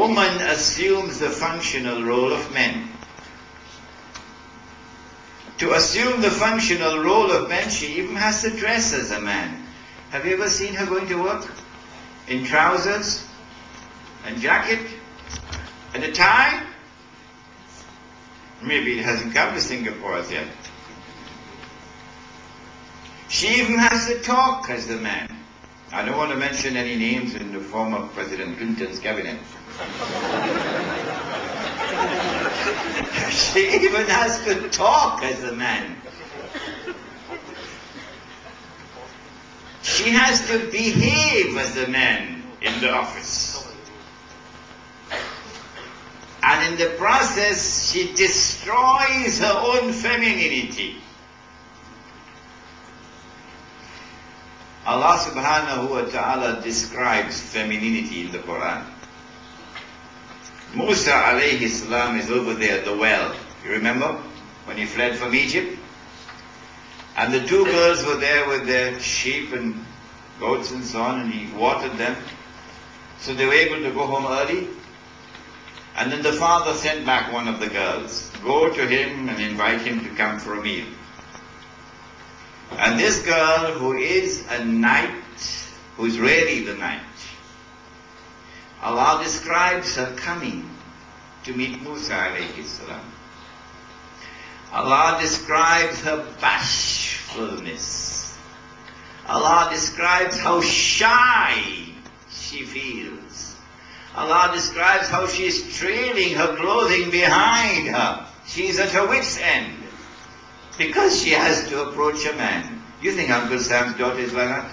woman assumes the functional role of men. To assume the functional role of men, she even has to dress as a man. Have you ever seen her going to work? In trousers and jacket and a tie? Maybe it hasn't come to Singapore as yet. She even has to talk as the man. I don't want to mention any names in the former President Clinton's cabinet. She even has to talk as a man. She has to behave as a man in the office. And in the process, she destroys her own femininity. Allah subhanahu wa ta'ala describes femininity in the Quran. Musa alayhi salam is over there at the well. You remember when he fled from Egypt? And the two girls were there with their sheep and goats and so on, and he watered them. So they were able to go home early. And then the father sent back one of the girls. Go to him and invite him to come for a meal. And this girl, who is a knight, who is really the knight, Allah describes her coming to meet Musa alayhi salam. Allah describes her bashfulness. Allah describes how shy she feels. Allah describes how she is trailing her clothing behind her. She is at her wit's end because she has to approach a man. You think Uncle Sam's daughter is like that?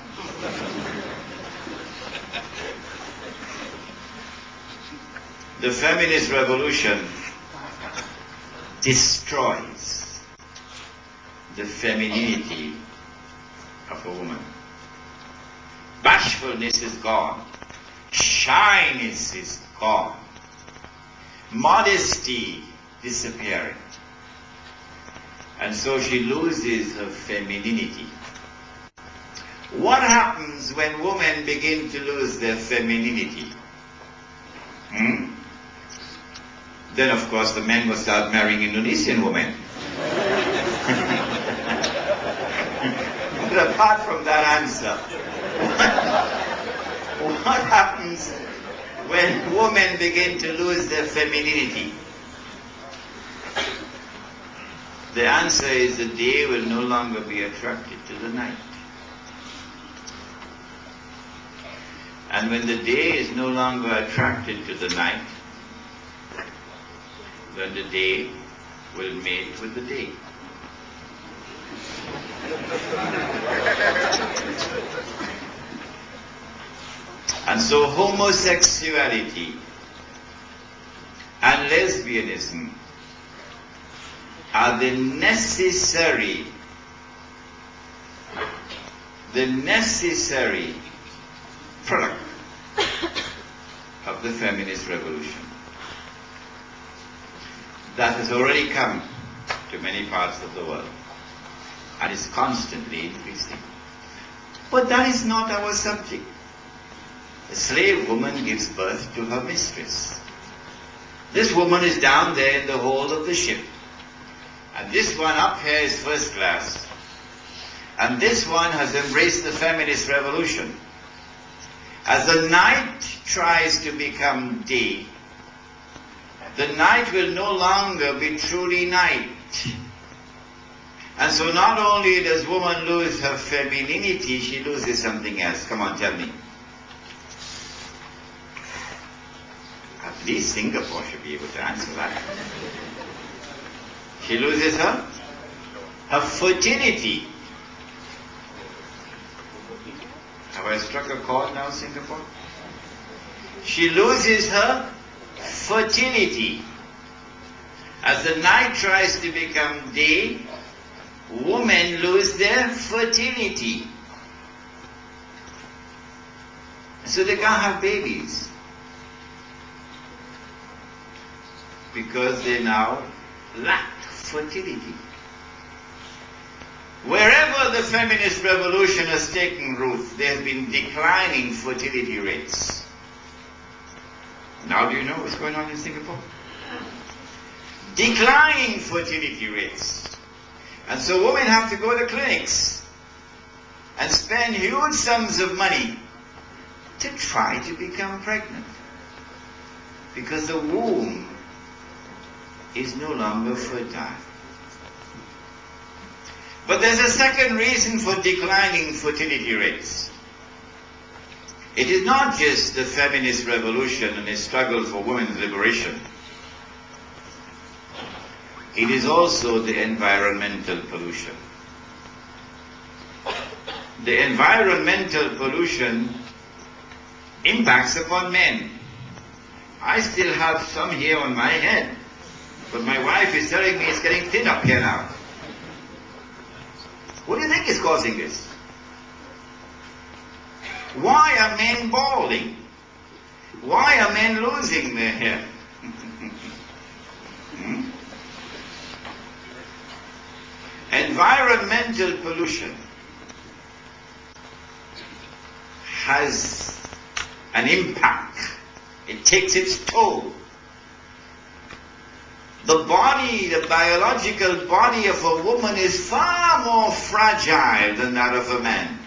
The feminist revolution destroys the femininity of a woman. Bashfulness is gone. Shyness is gone. Modesty disappearing. And so she loses her femininity. What happens when women begin to lose their femininity? Then of course the men will start marrying Indonesian women. But apart from that answer, what happens when women begin to lose their femininity? The answer is the day will no longer be attracted to the night. And when the day is no longer attracted to the night, then the day will mate with the day. And so homosexuality and lesbianism are the necessary product of the feminist revolution that has already come to many parts of the world and is constantly increasing. But that is not our subject. A slave woman gives birth to her mistress. This woman is down there in the hold of the ship. And this one up here is first class. And this one has embraced the feminist revolution. As the night tries to become day, the night will no longer be truly night. And so not only does woman lose her femininity, she loses something else. Come on, tell me. At least Singapore should be able to answer that. She loses her fertility. Have I struck a chord now, Singapore? She loses her fertility. As the night tries to become day, women lose their fertility. So they can't have babies. Because they now lack fertility. Wherever the feminist revolution has taken root, there have been declining fertility rates. Now do you know what's going on in Singapore? Declining fertility rates. And so women have to go to clinics and spend huge sums of money to try to become pregnant. Because the womb is no longer fertile. But there's a second reason for declining fertility rates. It is not just the feminist revolution and the struggle for women's liberation. It is also the environmental pollution. The environmental pollution impacts upon men. I still have some hair on my head, but my wife is telling me it's getting thin up here now. What do you think is causing this? Why are men balding? Why are men losing their hair? Environmental pollution has an impact. It takes its toll. The body, the biological body of a woman is far more fragile than that of a man.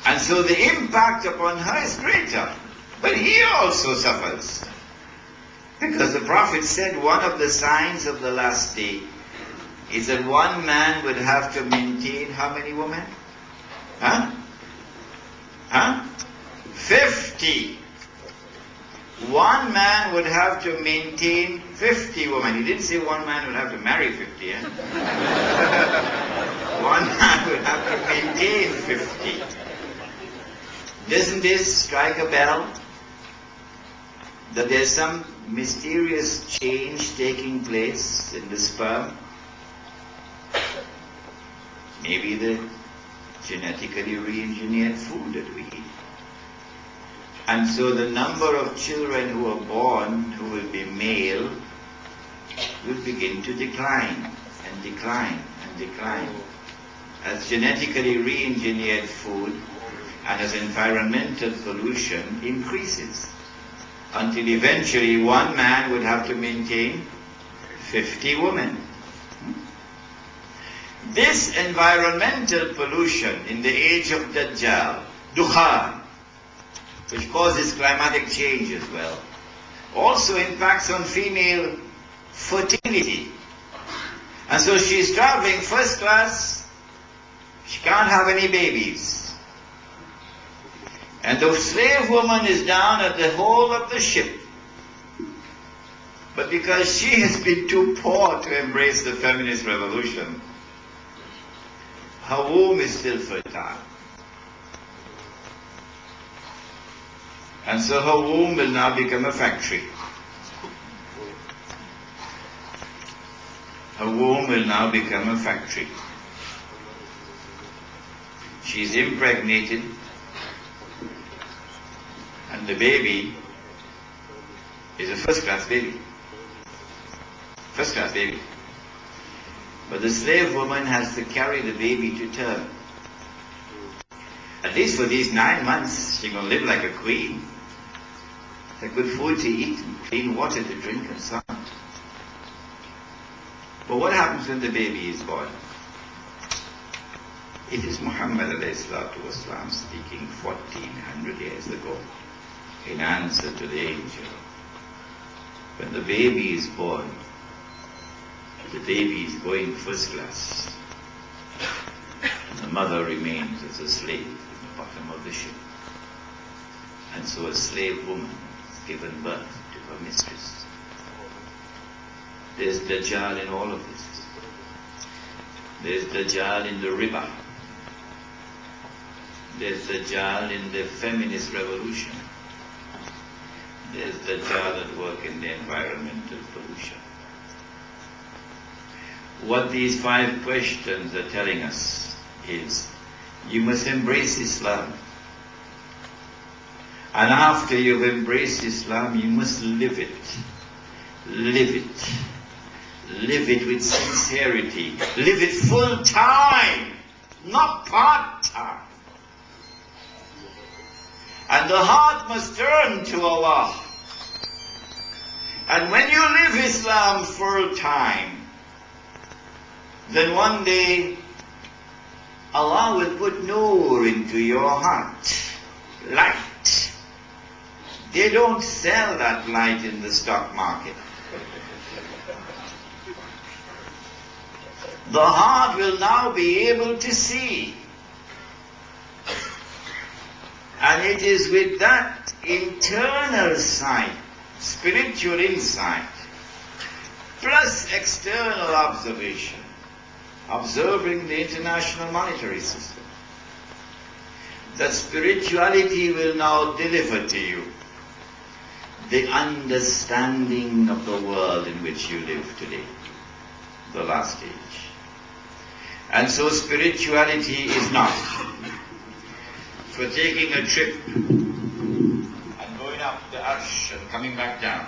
And so the impact upon her is greater. But he also suffers. Because the Prophet said one of the signs of the last day is that one man would have to maintain how many women? 50. One man would have to maintain 50 women. He didn't say one man would have to marry 50. One man would have to maintain 50. Doesn't this strike a bell? That there's some mysterious change taking place in the sperm? Maybe the genetically re-engineered food that we eat. And so the number of children who are born who will be male will begin to decline and decline and decline. As genetically re-engineered food and as environmental pollution increases, until eventually one man would have to maintain 50 women. This environmental pollution in the age of Dajjal, Dukhan, which causes climatic change as well, also impacts on female fertility. And so she's traveling first class, she can't have any babies. And the slave woman is down at the hull of the ship. But because she has been too poor to embrace the feminist revolution, her womb is still fertile. And so her womb will now become a factory. Her womb will now become a factory. She's impregnated, and the baby is a first-class baby. First-class baby. But the slave woman has to carry the baby to term. At least for these 9 months, she's going to live like a queen. There's good food to eat, and clean water to drink, and so on. But what happens when the baby is born? It is Muhammad ﷺ speaking 1400 years ago in answer to the angel. When the baby is born, the baby is going first class. And the mother remains as a slave in the bottom of the ship. And so a slave woman is given birth to her mistress. There's Dajjal in all of this. There's Dajjal in the riba. There's Dajjal in the feminist revolution. There's Dajjal at work in the environmental pollution. What these 5 questions are telling us is, you must embrace Islam. And after you've embraced Islam, you must live it. Live it. Live it with sincerity. Live it full time, not part time. And the heart must turn to Allah. And when you live Islam full time, then one day Allah will put nur into your heart, light. They don't sell that light in the stock market. The heart will now be able to see. And it is with that internal sight, spiritual insight, plus external observation, observing the international monetary system, that spirituality will now deliver to you the understanding of the world in which you live today, the last stage. And so spirituality is not for taking a trip and going up the arsh and coming back down.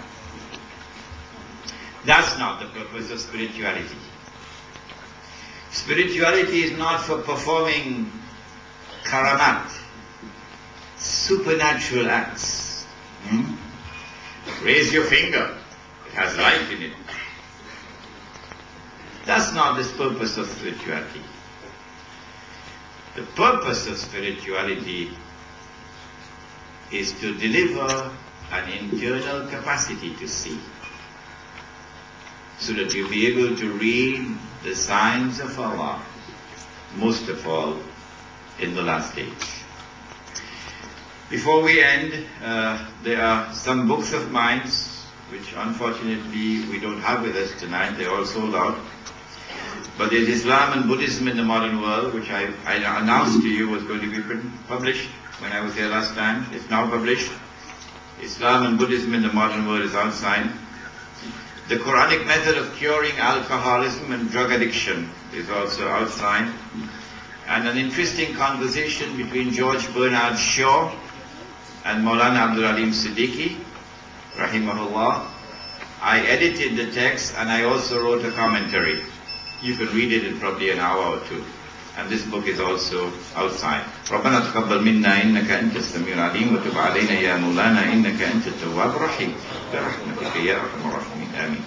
That's not the purpose of spirituality. Spirituality is not for performing karamat, supernatural acts. Raise your finger, it has light in it. That's not the purpose of spirituality. The purpose of spirituality is to deliver an internal capacity to see, so that you'll be able to read the signs of Allah, most of all in the last stage. Before we end, there are some books of mine which unfortunately we don't have with us tonight. They're all sold out. But there's Islam and Buddhism in the Modern World, which I announced to you was going to be published when I was here last time. It's now published. Islam and Buddhism in the Modern World is outside. The Quranic method of curing alcoholism and drug addiction is also outside. And an interesting conversation between George Bernard Shaw and Maulana Abdul Alim Siddiqui, rahimahullah. I edited the text and I also wrote a commentary. You can read it in probably an hour or two. And this book is also outside. ربنا تقبل منا إنك أنت السميع العليم وتب علينا يا مولانا إنك أنت التواب الرحيم برحمتك يا أرحم الراحمين آمين.